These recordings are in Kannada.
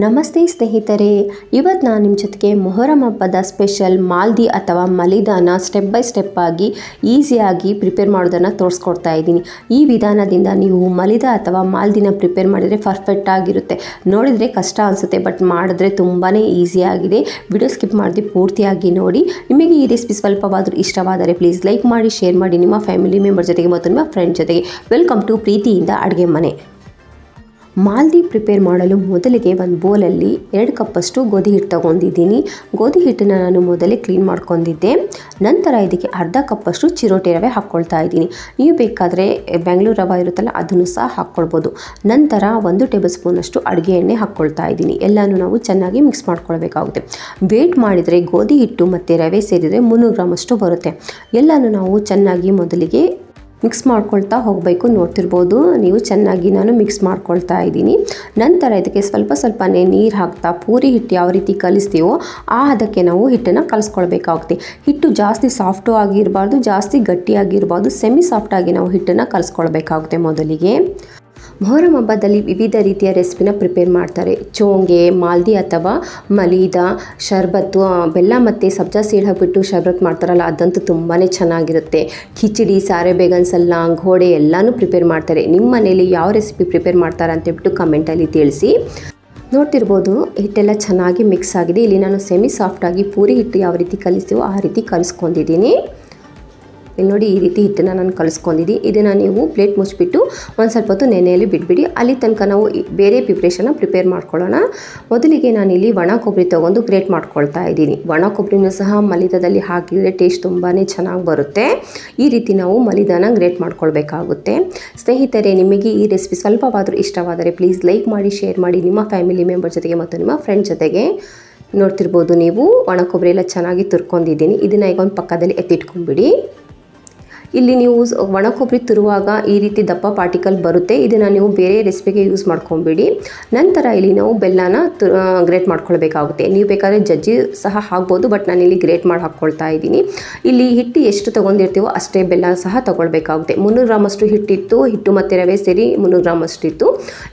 ನಮಸ್ತೆ ಸ್ನೇಹಿತರೆ, ಇವತ್ತು ನಾನು ನಿಮ್ಮ ಜೊತೆಗೆ ಮೊಹರಂ ಹಬ್ಬದ ಸ್ಪೆಷಲ್ ಮಾಲ್ದಿ ಅಥವಾ ಮಲಿದಾನ ಸ್ಟೆಪ್ ಬೈ ಸ್ಟೆಪ್ ಆಗಿ ಈಸಿಯಾಗಿ ಪ್ರಿಪೇರ್ ಮಾಡೋದನ್ನು ತೋರಿಸ್ಕೊಡ್ತಾ ಇದ್ದೀನಿ. ಈ ವಿಧಾನದಿಂದ ನೀವು ಮಲಿದ ಅಥವಾ ಮಾಲ್ದಿನ ಪ್ರಿಪೇರ್ ಮಾಡಿದರೆ ಪರ್ಫೆಕ್ಟ್ ಆಗಿರುತ್ತೆ. ನೋಡಿದರೆ ಕಷ್ಟ ಅನಿಸುತ್ತೆ, ಬಟ್ ಮಾಡಿದ್ರೆ ತುಂಬಾ ಈಸಿಯಾಗಿದೆ. ವಿಡಿಯೋ ಸ್ಕಿಪ್ ಮಾಡದೆ ಪೂರ್ತಿಯಾಗಿ ನೋಡಿ. ನಿಮಗೆ ಈ ರೆಸಿಪಿ ಸ್ವಲ್ಪವಾದರೂ ಇಷ್ಟವಾದರೆ ಪ್ಲೀಸ್ ಲೈಕ್ ಮಾಡಿ, ಶೇರ್ ಮಾಡಿ ನಿಮ್ಮ ಫ್ಯಾಮಿಲಿ ಮೆಂಬರ್ ಜೊತೆಗೆ ಮತ್ತು ನಿಮ್ಮ ಫ್ರೆಂಡ್ ಜೊತೆಗೆ. ವೆಲ್ಕಮ್ ಟು ಪ್ರೀತಿಯಿಂದ ಅಡುಗೆ ಮನೆ. ಮಾಲ್ದಿ ಪ್ರಿಪೇರ್ ಮಾಡಲು ಮೊದಲಿಗೆ ಒಂದು ಬೌಲಲ್ಲಿ 2 ಕಪ್ಪಷ್ಟು ಗೋಧಿ ಹಿಟ್ಟು ತೊಗೊಂಡಿದ್ದೀನಿ. ಗೋಧಿ ಹಿಟ್ಟನ್ನು ನಾನು ಮೊದಲೇ ಕ್ಲೀನ್ ಮಾಡ್ಕೊಂಡಿದ್ದೆ. ನಂತರ ಇದಕ್ಕೆ ಅರ್ಧ ಕಪ್ಪಷ್ಟು ಚಿರೋಟಿ ರವೆ ಹಾಕ್ಕೊಳ್ತಾ ಇದ್ದೀನಿ. ನೀವು ಬೇಕಾದರೆ ಬೆಂಗಳೂರು ರವೆ ಇರುತ್ತಲ್ಲ ಅದನ್ನು ಸಹ ಹಾಕ್ಕೊಳ್ಬೋದು. ನಂತರ 1 ಟೇಬಲ್ ಸ್ಪೂನಷ್ಟು ಅಡುಗೆ ಎಣ್ಣೆ ಹಾಕ್ಕೊಳ್ತಾ ಇದ್ದೀನಿ. ಎಲ್ಲನೂ ನಾವು ಚೆನ್ನಾಗಿ ಮಿಕ್ಸ್ ಮಾಡ್ಕೊಳ್ಬೇಕಾಗುತ್ತೆ. ವೇಟ್ ಮಾಡಿದರೆ ಗೋಧಿ ಹಿಟ್ಟು ಮತ್ತು ರವೆ ಸೇರಿದರೆ 300 ಗ್ರಾಮಷ್ಟು ಬರುತ್ತೆ. ಎಲ್ಲನೂ ನಾವು ಚೆನ್ನಾಗಿ ಮೊದಲಿಗೆ ಮಿಕ್ಸ್ ಮಾಡ್ಕೊಳ್ತಾ ಹೋಗಬೇಕು. ನೋಡ್ತಿರ್ಬೋದು ನೀವು, ಚೆನ್ನಾಗಿ ನಾನು ಮಿಕ್ಸ್ ಮಾಡ್ಕೊಳ್ತಾ ಇದ್ದೀನಿ. ನಂತರ ಇದಕ್ಕೆ ಸ್ವಲ್ಪನೇ ನೀರು ಹಾಕ್ತಾ ಪೂರಿ ಹಿಟ್ಟು ಯಾವ ರೀತಿ ಕಲಿಸ್ತೀವೋ ಅದಕ್ಕೆ ನಾವು ಹಿಟ್ಟನ್ನು ಕಲಿಸ್ಕೊಳ್ಬೇಕಾಗುತ್ತೆ. ಹಿಟ್ಟು ಜಾಸ್ತಿ ಸಾಫ್ಟು ಆಗಿರಬಾರ್ದು, ಜಾಸ್ತಿ ಗಟ್ಟಿಯಾಗಿರಬಾರ್ದು, ಸೆಮಿ ಸಾಫ್ಟಾಗಿ ನಾವು ಹಿಟ್ಟನ್ನು ಕಲಿಸ್ಕೊಳ್ಬೇಕಾಗುತ್ತೆ. ಮೊದಲಿಗೆ ಮೊಹರಂ ಹಬ್ಬದಲ್ಲಿ ವಿವಿಧ ರೀತಿಯ ರೆಸಿಪಿನ ಪ್ರಿಪೇರ್ ಮಾಡ್ತಾರೆ. ಚೋಂಗೆ, ಮಾಲ್ದಿ ಅಥವಾ ಮಲೀದಾ, ಶರ್ಬತ್ತು, ಬೆಲ್ಲ ಮತ್ತು ಸಬ್ಜಾ ಸೀಡ್ ಹಾಕಿಬಿಟ್ಟು ಶರ್ಬತ್ ಮಾಡ್ತಾರಲ್ಲ, ಅದಂತೂ ತುಂಬಾ ಚೆನ್ನಾಗಿರುತ್ತೆ. ಖಿಚಡಿ, ಸಾರೆ ಬೇಗನ್ ಸಲ್ಲಾಂಗ್, ಘೋಡೆ ಎಲ್ಲನೂ ಪ್ರಿಪೇರ್ ಮಾಡ್ತಾರೆ. ನಿಮ್ಮ ಮನೇಲಿ ಯಾವ ರೆಸಿಪಿ ಪ್ರಿಪೇರ್ ಮಾಡ್ತಾರೆ ಅಂತೇಳ್ಬಿಟ್ಟು ಕಮೆಂಟಲ್ಲಿ ತಿಳಿಸಿ. ನೋಡ್ತಿರ್ಬೋದು ಹಿಟ್ಟೆಲ್ಲ ಚೆನ್ನಾಗಿ ಮಿಕ್ಸ್ ಆಗಿದೆ. ಇಲ್ಲಿ ನಾನು ಸೆಮಿ ಸಾಫ್ಟಾಗಿ ಪೂರಿ ಹಿಟ್ಟು ಯಾವ ರೀತಿ ಕಲಿಸ್ತೀವೋ ಆ ರೀತಿ ಕಲಿಸ್ಕೊಂಡಿದ್ದೀನಿ. ಇಲ್ಲಿ ನೋಡಿ, ಈ ರೀತಿ ಹಿಟ್ಟನ್ನು ನಾನು ಕಲಿಸ್ಕೊಂಡಿದ್ದೀನಿ. ಇದನ್ನು ನೀವು ಪ್ಲೇಟ್ ಮುಚ್ಚಿಬಿಟ್ಟು ಒಂದು ಸ್ವಲ್ಪ ಹೊತ್ತು ನೆನೆಯಲ್ಲಿ ಬಿಟ್ಬಿಡಿ. ಅಲ್ಲಿ ತನಕ ನಾವು ಬೇರೆ ಪ್ರಿಪ್ರೇಷನ್ನ ಪ್ರಿಪೇರ್ ಮಾಡ್ಕೊಳ್ಳೋಣ. ಮೊದಲಿಗೆ ನಾನಿಲ್ಲಿ ಒಣ ಕೊಬ್ಬರಿ ತೊಗೊಂಡು ಗ್ರೇಟ್ ಮಾಡ್ಕೊಳ್ತಾ ಇದ್ದೀನಿ. ಒಣ ಕೊಬ್ಬರಿನೂ ಸಹ ಮಲಿದಾದಲ್ಲಿ ಹಾಕಿದರೆ ಟೇಸ್ಟ್ ತುಂಬಾ ಚೆನ್ನಾಗಿ ಬರುತ್ತೆ. ಈ ರೀತಿ ನಾವು ಮಲಿದಾನ ಗ್ರೇಟ್ ಮಾಡ್ಕೊಳ್ಬೇಕಾಗುತ್ತೆ. ಸ್ನೇಹಿತರೆ, ನಿಮಗೆ ಈ ರೆಸಿಪಿ ಸ್ವಲ್ಪವಾದರೂ ಇಷ್ಟವಾದರೆ ಪ್ಲೀಸ್ ಲೈಕ್ ಮಾಡಿ, ಶೇರ್ ಮಾಡಿ ನಿಮ್ಮ ಫ್ಯಾಮಿಲಿ ಮೆಂಬರ್ ಜೊತೆಗೆ ಮತ್ತು ನಿಮ್ಮ ಫ್ರೆಂಡ್ ಜೊತೆಗೆ. ನೋಡ್ತಿರ್ಬೋದು ನೀವು, ಒಣ ಕೊಬ್ಬರಿ ಎಲ್ಲ ಚೆನ್ನಾಗಿ ತುರ್ಕೊಂಡಿದ್ದೀನಿ. ಇದನ್ನು ಈಗ ಒಂದು ಪಕ್ಕದಲ್ಲಿ ಎತ್ತಿಟ್ಕೊಂಡ್ಬಿಡಿ. ಇಲ್ಲಿ ನೀವು ಒಣ ಕೊಬ್ಬರಿ ತುರುವಾಗ ಈ ರೀತಿ ದಪ್ಪ ಪಾರ್ಟಿಕಲ್ ಬರುತ್ತೆ. ಇದನ್ನು ನೀವು ಬೇರೆ ರೆಸಿಪಿಗೆ ಯೂಸ್ ಮಾಡ್ಕೊಂಬಿಡಿ. ನಂತರ ಇಲ್ಲಿ ನಾವು ಬೆಲ್ಲನ ಗ್ರೇಟ್ ಮಾಡ್ಕೊಳ್ಬೇಕಾಗುತ್ತೆ. ನೀವು ಬೇಕಾದರೆ ಜಜ್ಜಿ ಸಹ ಹಾಕ್ಬೋದು, ಬಟ್ ನಾನಿಲ್ಲಿ ಗ್ರೇಟ್ ಮಾಡಿ ಹಾಕ್ಕೊಳ್ತಾ ಇದ್ದೀನಿ. ಇಲ್ಲಿ ಹಿಟ್ಟು ಎಷ್ಟು ತೊಗೊಂಡಿರ್ತೀವೋ ಅಷ್ಟೇ ಬೆಲ್ಲ ಸಹ ತೊಗೊಳ್ಬೇಕಾಗುತ್ತೆ. 300 ಗ್ರಾಮಷ್ಟು ಹಿಟ್ಟಿತ್ತು, ಹಿಟ್ಟು ಮತ್ತು ರವೆ ಸೇರಿ 300 ಗ್ರಾಮಷ್ಟು ಇತ್ತು.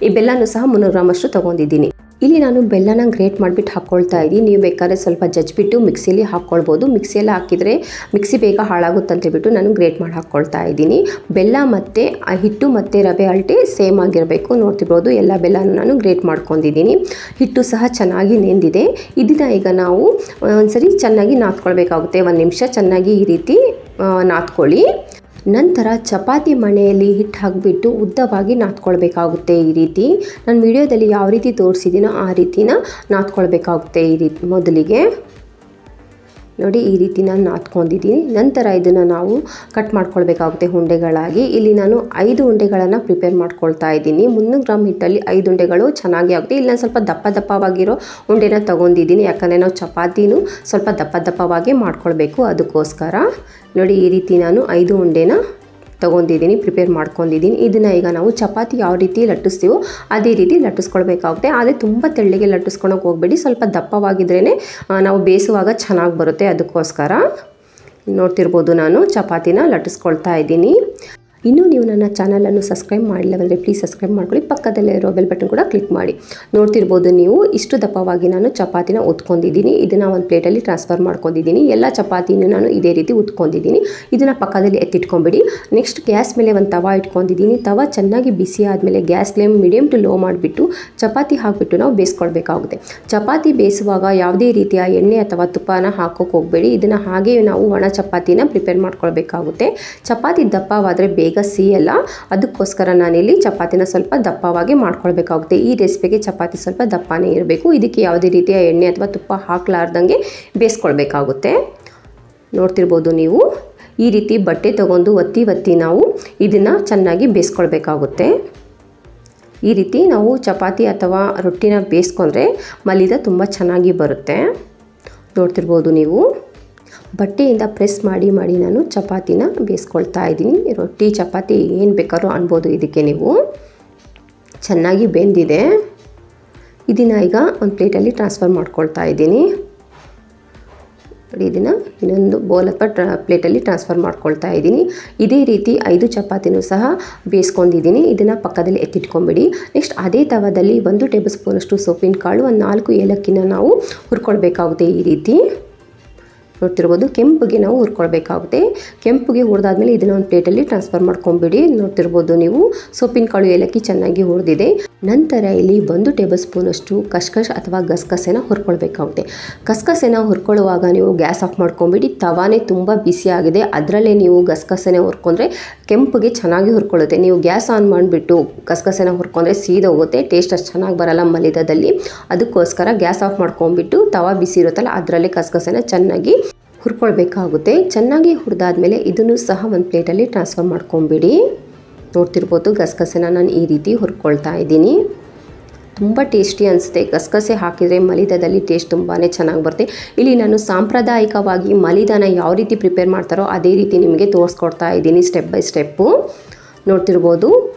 ಈ ಬೆಲ್ಲನೂ ಸಹ 300 ಗ್ರಾಮಷ್ಟು ತೊಗೊಂಡಿದ್ದೀನಿ. ಇಲ್ಲಿ ನಾನು ಬೆಲ್ಲನ ಗ್ರೇಟ್ ಮಾಡಿಬಿಟ್ಟು ಹಾಕ್ಕೊಳ್ತಾ ಇದ್ದೀನಿ. ನೀವು ಬೇಕಾದ್ರೆ ಸ್ವಲ್ಪ ಜಜ್ಜಿಬಿಟ್ಟು ಮಿಕ್ಸಿಲಿ ಹಾಕ್ಕೊಳ್ಬೋದು. ಮಿಕ್ಸಿಯಲ್ಲಿ ಹಾಕಿದರೆ ಮಿಕ್ಸಿ ಬೇಗ ಹಾಳಾಗುತ್ತೆ ಅಂತೇಳ್ಬಿಟ್ಟು ನಾನು ಗ್ರೇಟ್ ಮಾಡಿ ಹಾಕ್ಕೊಳ್ತಾ ಇದ್ದೀನಿ. ಬೆಲ್ಲ ಮತ್ತು ಹಿಟ್ಟು ಮತ್ತು ರವೆ ಅಳತೆ ಸೇಮ್ ಆಗಿರಬೇಕು. ನೋಡ್ತಿರ್ಬೋದು ಎಲ್ಲ ಬೆಲ್ಲನೂ ನಾನು ಗ್ರೇಟ್ ಮಾಡ್ಕೊಂಡಿದ್ದೀನಿ. ಹಿಟ್ಟು ಸಹ ಚೆನ್ನಾಗಿ ನೆಂದಿದೆ. ಇದನ್ನು ಈಗ ನಾವು ಒಂದ್ಸರಿ ಚೆನ್ನಾಗಿ ನಾದ್ಕೊಳ್ಬೇಕಾಗುತ್ತೆ. 1 ನಿಮಿಷ ಚೆನ್ನಾಗಿ ಈ ರೀತಿ ನಾದ್ಕೊಳ್ಳಿ. ನಂತರ ಚಪಾತಿ ಮಣೆಯಲ್ಲಿ ಹಿಟ್ಟು ಹಾಕಿಬಿಟ್ಟು ಉದ್ದವಾಗಿ ನಾದ್ಕೊಳ್ಬೇಕಾಗುತ್ತೆ. ಈ ರೀತಿ ನಾನು ವಿಡಿಯೋದಲ್ಲಿ ಯಾವ ರೀತಿ ತೋರಿಸಿದ್ದೀನೋ ಆ ರೀತಿನ ನಾದ್ಕೊಳ್ಬೇಕಾಗುತ್ತೆ. ಈ ರೀತಿ ಮೊದಲಿಗೆ ನೋಡಿ, ಈ ರೀತಿ ನಾನು ನಾದ್ಕೊಂಡಿದ್ದೀನಿ. ನಂತರ ಇದನ್ನು ನಾವು ಕಟ್ ಮಾಡ್ಕೊಳ್ಬೇಕಾಗುತ್ತೆ ಉಂಡೆಗಳಾಗಿ. ಇಲ್ಲಿ ನಾನು 5 ಉಂಡೆಗಳನ್ನು ಪ್ರಿಪೇರ್ ಮಾಡ್ಕೊಳ್ತಾ ಇದ್ದೀನಿ. 300 ಗ್ರಾಮ್ ಹಿಟ್ಟಲ್ಲಿ 5 ಉಂಡೆಗಳು ಚೆನ್ನಾಗಿ ಆಗುತ್ತೆ. ಇಲ್ಲಿ ನಾನು ಸ್ವಲ್ಪ ದಪ್ಪವಾಗಿರೋ ಉಂಡೆನ ತೊಗೊಂಡಿದ್ದೀನಿ, ಯಾಕಂದರೆ ನಾವು ಚಪಾತಿನೂ ಸ್ವಲ್ಪ ದಪ್ಪವಾಗಿ ಮಾಡ್ಕೊಳ್ಬೇಕು. ಅದಕ್ಕೋಸ್ಕರ ನೋಡಿ, ಈ ರೀತಿ ನಾನು 5 ಉಂಡೆನ ತೊಗೊಂಡಿದ್ದೀನಿ, ಪ್ರಿಪೇರ್ ಮಾಡ್ಕೊಂಡಿದ್ದೀನಿ. ಇದನ್ನು ಈಗ ನಾವು ಚಪಾತಿ ಯಾವ ರೀತಿ ಲಟ್ಟಿಸ್ತೀವೋ ಅದೇ ರೀತಿ ಲಟ್ಟಿಸ್ಕೊಳ್ಬೇಕಾಗುತ್ತೆ. ಆದರೆ ತುಂಬ ತೆಳ್ಳಗೆ ಲಟ್ಟಿಸ್ಕೊಳಕ್ಕೆ ಹೋಗಬೇಡಿ, ಸ್ವಲ್ಪ ದಪ್ಪವಾಗಿದ್ರೇ ನಾವು ಬೇಯಿಸುವಾಗ ಚೆನ್ನಾಗಿ ಬರುತ್ತೆ. ಅದಕ್ಕೋಸ್ಕರ ನೋಡ್ತಿರ್ಬೋದು ನಾನು ಚಪಾತಿನ ಲಟ್ಟಿಸ್ಕೊಳ್ತಾ ಇದ್ದೀನಿ. ಇನ್ನೂ ನೀವು ನನ್ನ ಚಾನಲನ್ನು ಸಬ್ಸ್ಕ್ರೈಬ್ ಮಾಡಿಲ್ಲವಂದರೆ ಪ್ಲೀಸ್ ಸಬ್ಸ್ಕ್ರೈಬ್ ಮಾಡ್ಕೊಳ್ಳಿ. ಪಕ್ಕದಲ್ಲೇ ಇರೋ ಬೆಲ್ ಬಟನ್ ಕೂಡ ಕ್ಲಿಕ್ ಮಾಡಿ. ನೋಡ್ತಿರ್ಬೋದು ನೀವು, ಇಷ್ಟು ದಪ್ಪವಾಗಿ ನಾನು ಚಪಾತಿನ ಉತ್ಕೊಂಡಿದ್ದೀನಿ. ಇದನ್ನು ಒಂದು ಪ್ಲೇಟಲ್ಲಿ ಟ್ರಾನ್ಸ್ಫರ್ ಮಾಡ್ಕೊಂಡಿದ್ದೀನಿ. ಎಲ್ಲ ಚಪಾತಿನೂ ನಾನು ಇದೇ ರೀತಿ ಉತ್ಕೊಂಡಿದ್ದೀನಿ. ಇದನ್ನು ಪಕ್ಕದಲ್ಲಿ ಎತ್ತಿಟ್ಕೊಂಬಿಡಿ. ನೆಕ್ಸ್ಟ್ ಗ್ಯಾಸ್ ಮೇಲೆ ಒಂದು ತವ ಇಟ್ಕೊಂಡಿದ್ದೀನಿ. ತವ ಚೆನ್ನಾಗಿ ಬಿಸಿ ಆದಮೇಲೆ gas flame medium to low ಮಾಡಿಬಿಟ್ಟು ಚಪಾತಿ ಹಾಕಿಬಿಟ್ಟು ನಾವು ಬೇಯಿಸ್ಕೊಳ್ಬೇಕಾಗುತ್ತೆ. ಚಪಾತಿ ಬೇಯಿಸುವಾಗ ಯಾವುದೇ ರೀತಿಯ ಎಣ್ಣೆ ಅಥವಾ ತುಪ್ಪನ ಹಾಕೋಕೆ ಹೋಗಬೇಡಿ. ಇದನ್ನು ಹಾಗೆ ನಾವು ಒಣ ಚಪಾತಿನ ಪ್ರಿಪೇರ್ ಮಾಡ್ಕೊಳ್ಬೇಕಾಗುತ್ತೆ. ಚಪಾತಿ ದಪ್ಪವಾದರೆ ಬೇಗ ಸಿಯಲ್ಲ. ಅದಕ್ಕೋಸ್ಕರ ನಾನಿಲ್ಲಿ ಚಪಾತಿನ ಸ್ವಲ್ಪ ದಪ್ಪವಾಗಿ ಮಾಡ್ಕೊಳ್ಬೇಕಾಗುತ್ತೆ. ಈ ರೆಸಿಪಿಗೆ ಚಪಾತಿ ಸ್ವಲ್ಪ ದಪ್ಪನೇ ಇರಬೇಕು. ಇದಕ್ಕೆ ಯಾವುದೇ ರೀತಿಯ ಎಣ್ಣೆ ಅಥವಾ ತುಪ್ಪ ಹಾಕಲಾರ್ದಂಗೆ ಬೇಯಿಸ್ಕೊಳ್ಬೇಕಾಗುತ್ತೆ. ನೋಡ್ತಿರ್ಬೋದು ನೀವು, ಈ ರೀತಿ ಬಟ್ಟೆ ತೊಗೊಂಡು ಒತ್ತಿ ನಾವು ಇದನ್ನು ಚೆನ್ನಾಗಿ ಬೇಯಿಸ್ಕೊಳ್ಬೇಕಾಗುತ್ತೆ. ಈ ರೀತಿ ನಾವು ಚಪಾತಿ ಅಥವಾ ರೊಟ್ಟಿನ ಬೇಯಿಸ್ಕೊಂಡ್ರೆ ಮಲಿದ ತುಂಬ ಚೆನ್ನಾಗಿ ಬರುತ್ತೆ. ನೋಡ್ತಿರ್ಬೋದು ನೀವು, ಬಟ್ಟೆಯಿಂದ ಪ್ರೆಸ್ ಮಾಡಿ ನಾನು ಚಪಾತಿನ ಬೇಯಿಸ್ಕೊಳ್ತಾ ಇದ್ದೀನಿ. ರೊಟ್ಟಿ ಚಪಾತಿ ಏನು ಬೇಕಾದ್ರೂ ಅನ್ಬೋದು. ಇದಕ್ಕೆ ನೀವು ಚೆನ್ನಾಗಿ ಬೆಂದಿದೆ. ಇದನ್ನು ಈಗ ಒಂದು ಪ್ಲೇಟಲ್ಲಿ ಟ್ರಾನ್ಸ್ಫರ್ ಮಾಡ್ಕೊಳ್ತಾ ಇದ್ದೀನಿ. ನೋಡಿ ಇದನ್ನು ಇನ್ನೊಂದು ಬೌಲ್ ಅಥವಾ ಪ್ಲೇಟಲ್ಲಿ ಟ್ರಾನ್ಸ್ಫರ್ ಮಾಡ್ಕೊಳ್ತಾ ಇದ್ದೀನಿ. ಇದೇ ರೀತಿ 5 ಚಪಾತಿನೂ ಸಹ ಬೇಯಿಸ್ಕೊಂಡಿದ್ದೀನಿ. ಇದನ್ನು ಪಕ್ಕದಲ್ಲಿ ಎತ್ತಿಟ್ಕೊಂಬಿಡಿ. ನೆಕ್ಸ್ಟ್ ಅದೇ ತವದಲ್ಲಿ 1 ಟೇಬಲ್ ಸ್ಪೂನಷ್ಟು ಸೊಪ್ಪಿನ ಕಾಳು, ಒಂದು 4 ಏಲಕ್ಕಿನ ನಾವು ಹುರ್ಕೊಳ್ಬೇಕಾಗುತ್ತೆ. ಈ ರೀತಿ ನೋಡ್ತಿರ್ಬೋದು ಕೆಂಪಿಗೆ ನಾವು ಹುರ್ಕೊಳ್ಬೇಕಾಗುತ್ತೆ. ಕೆಂಪಿಗೆ ಹುರಿದಾದ್ಮೇಲೆ ಇದನ್ನು ಒಂದು ಪ್ಲೇಟಲ್ಲಿ ಟ್ರಾನ್ಸ್ಫರ್ ಮಾಡ್ಕೊಂಬಿಡಿ. ನೋಡ್ತಿರ್ಬೋದು ನೀವು ಸೊಪ್ಪಿನ ಕಾಳು ಏಲಕ್ಕಿ ಚೆನ್ನಾಗಿ ಹುರಿದಿದೆ. ನಂತರ ಇಲ್ಲಿ 1 ಟೇಬಲ್ ಸ್ಪೂನಷ್ಟು ಕಸ್ಕಸ್ ಅಥವಾ ಗಸಗಸೆನ ಹುರ್ಕೊಳ್ಬೇಕಾಗುತ್ತೆ. ಗಸಗಸೆನ ಹುರ್ಕೊಳ್ಳುವಾಗ ನೀವು ಗ್ಯಾಸ್ ಆಫ್ ಮಾಡ್ಕೊಂಬಿಡಿ. ತವಾನೇ ತುಂಬ ಬಿಸಿಯಾಗಿದೆ, ಅದರಲ್ಲೇ ನೀವು ಗಸಗಸೆನ ಹುರ್ಕೊಂಡ್ರೆ ಕೆಂಪಿಗೆ ಚೆನ್ನಾಗಿ ಹುರ್ಕೊಳ್ಳುತ್ತೆ. ನೀವು ಗ್ಯಾಸ್ ಆನ್ ಮಾಡಿಬಿಟ್ಟು ಗಸಗಸೆನ ಹುರ್ಕೊಂಡ್ರೆ ಸೀದೋಗುತ್ತೆ, ಟೇಸ್ಟ್ ಅಷ್ಟು ಚೆನ್ನಾಗಿ ಬರಲ್ಲ ಮಲಿದಾದಲ್ಲಿ. ಅದಕ್ಕೋಸ್ಕರ ಗ್ಯಾಸ್ ಆಫ್ ಮಾಡ್ಕೊಂಬಿಟ್ಟು ತವಾ ಬಿಸಿ ಇರುತ್ತಲ್ಲ ಅದರಲ್ಲೇ ಗಸಗಸೆನ ಚೆನ್ನಾಗಿ ಹುರ್ಕೊಳ್ಬೇಕಾಗುತ್ತೆ. ಚೆನ್ನಾಗಿ ಹುರಿದಾದ್ಮೇಲೆ ಇದನ್ನು ಸಹ ಒಂದು ಪ್ಲೇಟಲ್ಲಿ ಟ್ರಾನ್ಸ್ಫರ್ ಮಾಡ್ಕೊಂಬಿಡಿ. ನೋಡ್ತಿರ್ಬೋದು ಗಸಗಸೆನ ನಾನು ಈ ರೀತಿ ಹುರ್ಕೊಳ್ತಾ ಇದ್ದೀನಿ. ತುಂಬ ಟೇಸ್ಟಿ ಅನಿಸುತ್ತೆ. ಗಸಗಸೆ ಹಾಕಿದರೆ ಮಲಿದಾದಲ್ಲಿ ಟೇಸ್ಟ್ ತುಂಬಾ ಚೆನ್ನಾಗಿ ಬರುತ್ತೆ. ಇಲ್ಲಿ ನಾನು ಸಾಂಪ್ರದಾಯಿಕವಾಗಿ ಮಲಿದಾನ ಯಾವ ರೀತಿ ಪ್ರಿಪೇರ್ ಮಾಡ್ತಾರೋ ಅದೇ ರೀತಿ ನಿಮಗೆ ತೋರಿಸ್ಕೊಡ್ತಾ ಇದ್ದೀನಿ ಸ್ಟೆಪ್ ಬೈ ಸ್ಟೆಪ್ಪು. ನೋಡ್ತಿರ್ಬೋದು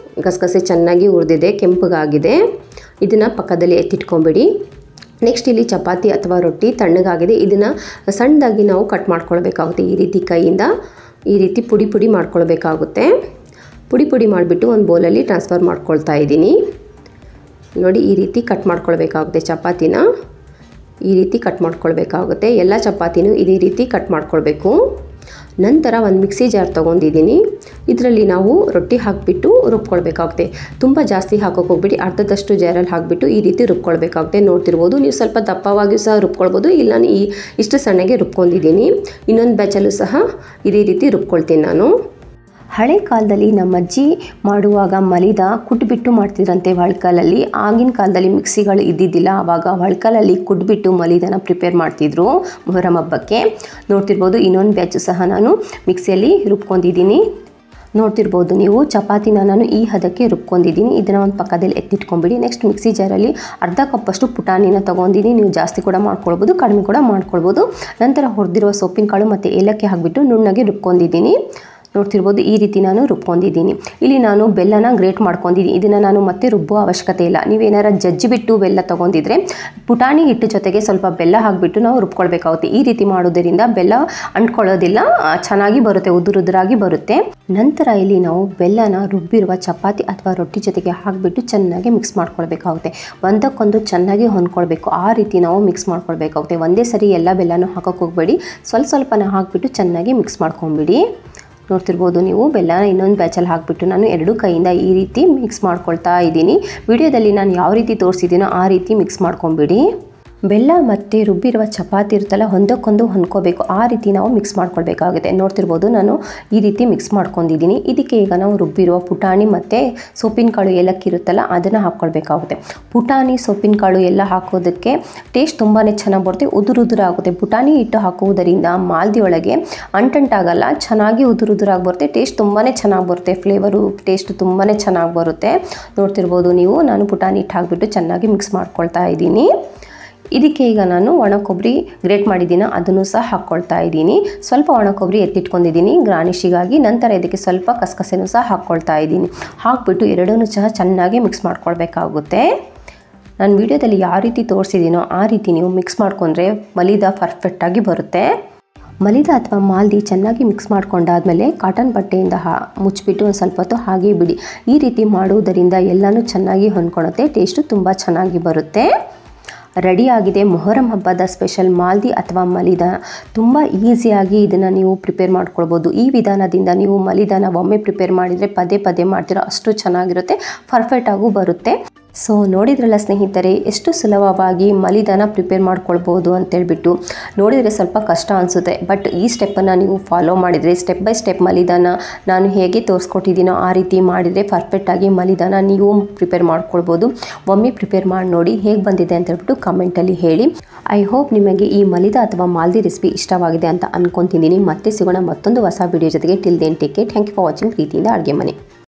ಗಸಗಸೆ ಚೆನ್ನಾಗಿ ಹುರಿದಿದೆ, ಕೆಂಪಗಾಗಿದೆ. ಇದನ್ನು ಪಕ್ಕದಲ್ಲಿ ಎತ್ತಿಟ್ಕೊಂಬಿಡಿ. ನೆಕ್ಸ್ಟ್ ಇಲ್ಲಿ ಚಪಾತಿ ಅಥವಾ ರೊಟ್ಟಿ ತಣ್ಣಗಾಗಿದೆ. ಇದನ್ನು ಸಣ್ಣದಾಗಿ ನಾವು ಕಟ್ ಮಾಡ್ಕೊಳ್ಬೇಕಾಗುತ್ತೆ. ಈ ರೀತಿ ಕೈಯಿಂದ ಈ ರೀತಿ ಪುಡಿ ಪುಡಿ ಮಾಡ್ಕೊಳ್ಬೇಕಾಗುತ್ತೆ. ಪುಡಿ ಪುಡಿ ಮಾಡಿಬಿಟ್ಟು ಒಂದು ಬೌಲಲ್ಲಿ ಟ್ರಾನ್ಸ್ಫರ್ ಮಾಡ್ಕೊಳ್ತಾ ಇದ್ದೀನಿ. ನೋಡಿ ಈ ರೀತಿ ಕಟ್ ಮಾಡ್ಕೊಳ್ಬೇಕಾಗುತ್ತೆ. ಚಪಾತಿನ ಈ ರೀತಿ ಕಟ್ ಮಾಡ್ಕೊಳ್ಬೇಕಾಗುತ್ತೆ. ಎಲ್ಲ ಚಪಾತಿನೂ ಇದೇ ರೀತಿ ಕಟ್ ಮಾಡ್ಕೊಳ್ಬೇಕು. ನಂತರ ಒಂದು ಮಿಕ್ಸಿ ಜಾರ್ ತೊಗೊಂಡಿದ್ದೀನಿ. ಇದರಲ್ಲಿ ನಾವು ರೊಟ್ಟಿ ಹಾಕಿಬಿಟ್ಟು ರುಬ್ಕೊಳ್ಬೇಕಾಗುತ್ತೆ. ತುಂಬ ಜಾಸ್ತಿ ಹಾಕೋಕೆ ಹೋಗ್ಬಿಟ್ಟು ಅರ್ಧದಷ್ಟು ಜಾರಲ್ಲಿ ಹಾಕಿಬಿಟ್ಟು ಈ ರೀತಿ ರುಬ್ಕೊಳ್ಬೇಕಾಗುತ್ತೆ. ನೋಡ್ತಿರ್ಬೋದು ನೀವು ಸ್ವಲ್ಪ ದಪ್ಪವಾಗಿಯೂ ಸಹ ರುಬ್ಕೊಳ್ಬೋದು. ಇಲ್ಲ ನಾನು ಇಷ್ಟು ಸಣ್ಣಗೆ ರುಬ್ಕೊಂಡಿದ್ದೀನಿ. ಇನ್ನೊಂದು ಬ್ಯಾಚಲ್ಲೂ ಸಹ ಇದೇ ರೀತಿ ರುಬ್ಕೊಳ್ತೀನಿ ನಾನು. ಹಳೆ ಕಾಲದಲ್ಲಿ ನಮ್ಮ ಅಜ್ಜಿ ಮಾಡುವಾಗ ಮಲಿದ ಕುಟ್ಬಿಟ್ಟು ಮಾಡ್ತಿದ್ರಂತೆ ಒಳ್ಕಲಲ್ಲಿ. ಆಗಿನ ಕಾಲದಲ್ಲಿ ಮಿಕ್ಸಿಗಳು ಇದ್ದಿದ್ದಿಲ್ಲ. ಆವಾಗ ಒಳ್ಕಲಲ್ಲಿ ಕುಟ್ಬಿಟ್ಟು ಮಲಿದನ ಪ್ರಿಪೇರ್ ಮಾಡ್ತಿದ್ರು ಮೊಹರಂ ಹಬ್ಬಕ್ಕೆ. ನೋಡ್ತಿರ್ಬೋದು ಇನ್ನೊಂದು ಬ್ಯಾಚು ಸಹ ನಾನು ಮಿಕ್ಸಿಯಲ್ಲಿ ರುಬ್ಕೊಂಡಿದ್ದೀನಿ. ನೋಡ್ತಿರ್ಬೋದು ನೀವು ಚಪಾತಿನ ನಾನು ಈ ಹದಕ್ಕೆ ರುಬ್ಕೊಂಡಿದ್ದೀನಿ. ಇದನ್ನು ಒಂದು ಪಕ್ಕದಲ್ಲಿ ಎತ್ತಿಟ್ಕೊಂಬಿಡಿ. ನೆಕ್ಸ್ಟ್ ಮಿಕ್ಸಿ ಜಾರಲ್ಲಿ ಅರ್ಧ ಕಪ್ಪಷ್ಟು ಪುಟಾಣಿನ ತೊಗೊಂಡಿದ್ದೀನಿ. ನೀವು ಜಾಸ್ತಿ ಕೂಡ ಮಾಡ್ಕೊಳ್ಬೋದು, ಕಡಿಮೆ ಕೂಡ ಮಾಡ್ಕೊಳ್ಬೋದು. ನಂತರ ಹುರಿದಿರುವ ಸೊಪ್ಪಿನ ಕಾಳು ಮತ್ತು ಏಲಕ್ಕಿ ಹಾಕಿಬಿಟ್ಟು ನುಣ್ಣಗೆ ರುಬ್ಕೊಂಡಿದ್ದೀನಿ. ನೋಡ್ತಿರ್ಬೋದು ಈ ರೀತಿ ನಾನು ರುಬ್ಕೊಂಡಿದ್ದೀನಿ. ಇಲ್ಲಿ ನಾನು ಬೆಲ್ಲನ ಗ್ರೇಟ್ ಮಾಡ್ಕೊಂಡಿದ್ದೀನಿ. ಇದನ್ನು ನಾನು ಮತ್ತೆ ರುಬ್ಬೋ ಅವಶ್ಯಕತೆ ಇಲ್ಲ. ನೀವೇನಾರ ಜಜ್ಜಿಬಿಟ್ಟು ಬೆಲ್ಲ ತೊಗೊಂಡಿದ್ರೆ ಪುಟಾಣಿ ಹಿಟ್ಟು ಜೊತೆಗೆ ಸ್ವಲ್ಪ ಬೆಲ್ಲ ಹಾಕಿಬಿಟ್ಟು ನಾವು ರುಬ್ಕೊಳ್ಬೇಕಾಗುತ್ತೆ. ಈ ರೀತಿ ಮಾಡೋದರಿಂದ ಬೆಲ್ಲ ಅಂಟ್ಕೊಳ್ಳೋದಿಲ್ಲ, ಚೆನ್ನಾಗಿ ಬರುತ್ತೆ, ಉದುರಾಗಿ ಬರುತ್ತೆ. ನಂತರ ಇಲ್ಲಿ ನಾವು ಬೆಲ್ಲನ ರುಬ್ಬಿರುವ ಚಪಾತಿ ಅಥವಾ ರೊಟ್ಟಿ ಜೊತೆಗೆ ಹಾಕಿಬಿಟ್ಟು ಚೆನ್ನಾಗಿ ಮಿಕ್ಸ್ ಮಾಡ್ಕೊಳ್ಬೇಕಾಗುತ್ತೆ. ಒಂದಕ್ಕೊಂದು ಚೆನ್ನಾಗಿ ಹೊಂದ್ಕೊಳ್ಬೇಕು. ಆ ರೀತಿ ನಾವು ಮಿಕ್ಸ್ ಮಾಡ್ಕೊಳ್ಬೇಕಾಗುತ್ತೆ. ಒಂದೇ ಸರಿ ಎಲ್ಲ ಬೆಲ್ಲನೂ ಹಾಕೋಕೆ ಹೋಗಬೇಡಿ. ಸ್ವಲ್ಪನ ಹಾಕಿಬಿಟ್ಟು ಚೆನ್ನಾಗಿ ಮಿಕ್ಸ್ ಮಾಡ್ಕೊಂಬಿಡಿ. ನೋಡ್ತಿರ್ಬೋದು ನೀವು ಬೆಲ್ಲನ ಇನ್ನೊಂದು ಬ್ಯಾಚಲ್ಲಿ ಹಾಕಿಬಿಟ್ಟು ನಾನು 2 ಕೈಯಿಂದ ಈ ರೀತಿ ಮಿಕ್ಸ್ ಮಾಡ್ಕೊಳ್ತಾ ಇದ್ದೀನಿ. ವಿಡಿಯೋದಲ್ಲಿ ನಾನು ಯಾವ ರೀತಿ ತೋರಿಸಿದ್ದೀನೋ ಆ ರೀತಿ ಮಿಕ್ಸ್ ಮಾಡ್ಕೊಂಬಿಡಿ. ಬೆಲ್ಲ ಮತ್ತು ರುಬ್ಬಿರುವ ಚಪಾತಿ ಇರುತ್ತಲ್ಲ ಒಂದಕ್ಕೊಂದು ಹೊಂದ್ಕೋಬೇಕು. ಆ ರೀತಿ ನಾವು ಮಿಕ್ಸ್ ಮಾಡ್ಕೊಳ್ಬೇಕಾಗುತ್ತೆ. ನೋಡ್ತಿರ್ಬೋದು ನಾನು ಈ ರೀತಿ ಮಿಕ್ಸ್ ಮಾಡ್ಕೊಂಡಿದ್ದೀನಿ. ಇದಕ್ಕೆ ಈಗ ನಾವು ರುಬ್ಬಿರುವ ಪುಟಾಣಿ ಮತ್ತು ಸೊಪ್ಪಿನ ಕಾಳು ಏಲಕ್ಕಿ ಇರುತ್ತಲ್ಲ ಅದನ್ನು ಹಾಕ್ಕೊಳ್ಬೇಕಾಗುತ್ತೆ. ಪುಟಾಣಿ ಸೊಪ್ಪಿನ ಕಾಳು ಎಲ್ಲ ಹಾಕೋದಕ್ಕೆ ಟೇಸ್ಟ್ ತುಂಬಾ ಚೆನ್ನಾಗಿ ಬರುತ್ತೆ, ಉದುರಾಗುತ್ತೆ. ಪುಟಾಣಿ ಹಿಟ್ಟು ಹಾಕುವುದರಿಂದ ಮಾಲ್ದಿ ಒಳಗೆ ಅಂಟಂಟಾಗಲ್ಲ, ಚೆನ್ನಾಗಿ ಉದುರಾಗಿ ಬರುತ್ತೆ. ಟೇಸ್ಟ್ ತುಂಬಾ ಚೆನ್ನಾಗಿ ಬರುತ್ತೆ. ಫ್ಲೇವರು ಟೇಸ್ಟ್ ತುಂಬಾ ಚೆನ್ನಾಗಿ ಬರುತ್ತೆ. ನೋಡ್ತಿರ್ಬೋದು ನೀವು ನಾನು ಪುಟಾಣಿ ಹಿಟ್ಟು ಹಾಕಿಬಿಟ್ಟು ಚೆನ್ನಾಗಿ ಮಿಕ್ಸ್ ಮಾಡ್ಕೊಳ್ತಾ ಇದ್ದೀನಿ. ಇದಕ್ಕೆ ಈಗ ನಾನು ಒಣ ಕೊಬ್ಬರಿ ಗ್ರೇಟ್ ಮಾಡಿದ್ದೀನಿ, ಅದನ್ನು ಸಹ ಹಾಕ್ಕೊಳ್ತಾ ಇದ್ದೀನಿ. ಸ್ವಲ್ಪ ಒಣ ಕೊಬ್ಬರಿ ಎತ್ತಿಟ್ಕೊಂಡಿದ್ದೀನಿ ಗಾರ್ನಿಷಿಗಾಗಿ. ನಂತರ ಇದಕ್ಕೆ ಸ್ವಲ್ಪ ಕಸಕಸೆನೂ ಸಹ ಹಾಕ್ಕೊಳ್ತಾ ಇದ್ದೀನಿ. ಹಾಕ್ಬಿಟ್ಟು ಎರಡನ್ನೂ ಸಹ ಚೆನ್ನಾಗಿ ಮಿಕ್ಸ್ ಮಾಡ್ಕೊಳ್ಬೇಕಾಗುತ್ತೆ. ನಾನು ವಿಡಿಯೋದಲ್ಲಿ ಯಾವ ರೀತಿ ತೋರಿಸಿದ್ದೀನೋ ಆ ರೀತಿ ನೀವು ಮಿಕ್ಸ್ ಮಾಡ್ಕೊಂಡ್ರೆ ಮಲಿದ ಪರ್ಫೆಕ್ಟಾಗಿ ಬರುತ್ತೆ. ಮಲಿದ ಅಥವಾ ಮಾಲ್ದಿ ಚೆನ್ನಾಗಿ ಮಿಕ್ಸ್ ಮಾಡ್ಕೊಂಡಾದ್ಮೇಲೆ ಕಾಟನ್ ಬಟ್ಟೆಯಿಂದ ಮುಚ್ಚಿಬಿಟ್ಟು ಒಂದು ಸ್ವಲ್ಪ ಹೊತ್ತು ಹಾಗೆ ಬಿಡಿ. ಈ ರೀತಿ ಮಾಡುವುದರಿಂದ ಎಲ್ಲನೂ ಚೆನ್ನಾಗಿ ಹೊಂದ್ಕೊಳುತ್ತೆ. ಟೇಸ್ಟು ತುಂಬ ಚೆನ್ನಾಗಿ ಬರುತ್ತೆ. ರೆಡಿಯಾಗಿದೆ ಮೊಹರಂ ಹಬ್ಬದ ಸ್ಪೆಷಲ್ ಮಾಲ್ದಿ ಅಥವಾ ಮಲಿದ. ತುಂಬ ಈಸಿಯಾಗಿ ಇದನ್ನು ನೀವು ಪ್ರಿಪೇರ್ ಮಾಡ್ಕೊಳ್ಬೋದು. ಈ ವಿಧಾನದಿಂದ ನೀವು ಮಲಿದಾನ ಒಮ್ಮೆ ಪ್ರಿಪೇರ್ ಮಾಡಿದರೆ ಪದೇ ಪದೇ ಮಾಡ್ತೀರೋ ಅಷ್ಟು ಚೆನ್ನಾಗಿರುತ್ತೆ, ಪರ್ಫೆಕ್ಟಾಗೂ ಬರುತ್ತೆ. ಸೊ ನೋಡಿದ್ರಲ್ಲ ಸ್ನೇಹಿತರೆ, ಎಷ್ಟು ಸುಲಭವಾಗಿ ಮಲಿದಾನ ಪ್ರಿಪೇರ್ ಮಾಡ್ಕೊಳ್ಬೋದು ಅಂತೇಳ್ಬಿಟ್ಟು. ನೋಡಿದರೆ ಸ್ವಲ್ಪ ಕಷ್ಟ ಅನಿಸುತ್ತೆ, ಬಟ್ ಈ ಸ್ಟೆಪ್ಪನ್ನು ನೀವು ಫಾಲೋ ಮಾಡಿದರೆ ಸ್ಟೆಪ್ ಬೈ ಸ್ಟೆಪ್ ಮಲಿದಾನ ನಾನು ಹೇಗೆ ತೋರಿಸ್ಕೊಟ್ಟಿದ್ದೀನೋ ಆ ರೀತಿ ಮಾಡಿದರೆ ಪರ್ಫೆಕ್ಟಾಗಿ ಮಲಿದಾನ ನೀವು ಪ್ರಿಪೇರ್ ಮಾಡ್ಕೊಳ್ಬೋದು. ಒಮ್ಮೆ ಪ್ರಿಪೇರ್ ಮಾಡಿ ನೋಡಿ ಹೇಗೆ ಬಂದಿದೆ ಅಂತೇಳ್ಬಿಟ್ಟು ಕಮೆಂಟಲ್ಲಿ ಹೇಳಿ. ಐ ಹೋಪ್ ನಿಮಗೆ ಈ ಮಲಿದ ಅಥವಾ ಮಾಲ್ದಿ ರೆಸಿಪಿ ಇಷ್ಟವಾಗಿದೆ ಅಂತ ಅಂದ್ಕೊತಿದ್ದೀನಿ. ಮತ್ತೆ ಸಿಗೋಣ ಮತ್ತೊಂದು ಹೊಸ ವಿಡಿಯೋ ಜೊತೆಗೆ. Till then take care. Thank you for watching. ಪ್ರೀತಿಯಿಂದ ಅಡುಗೆ ಮನೆ.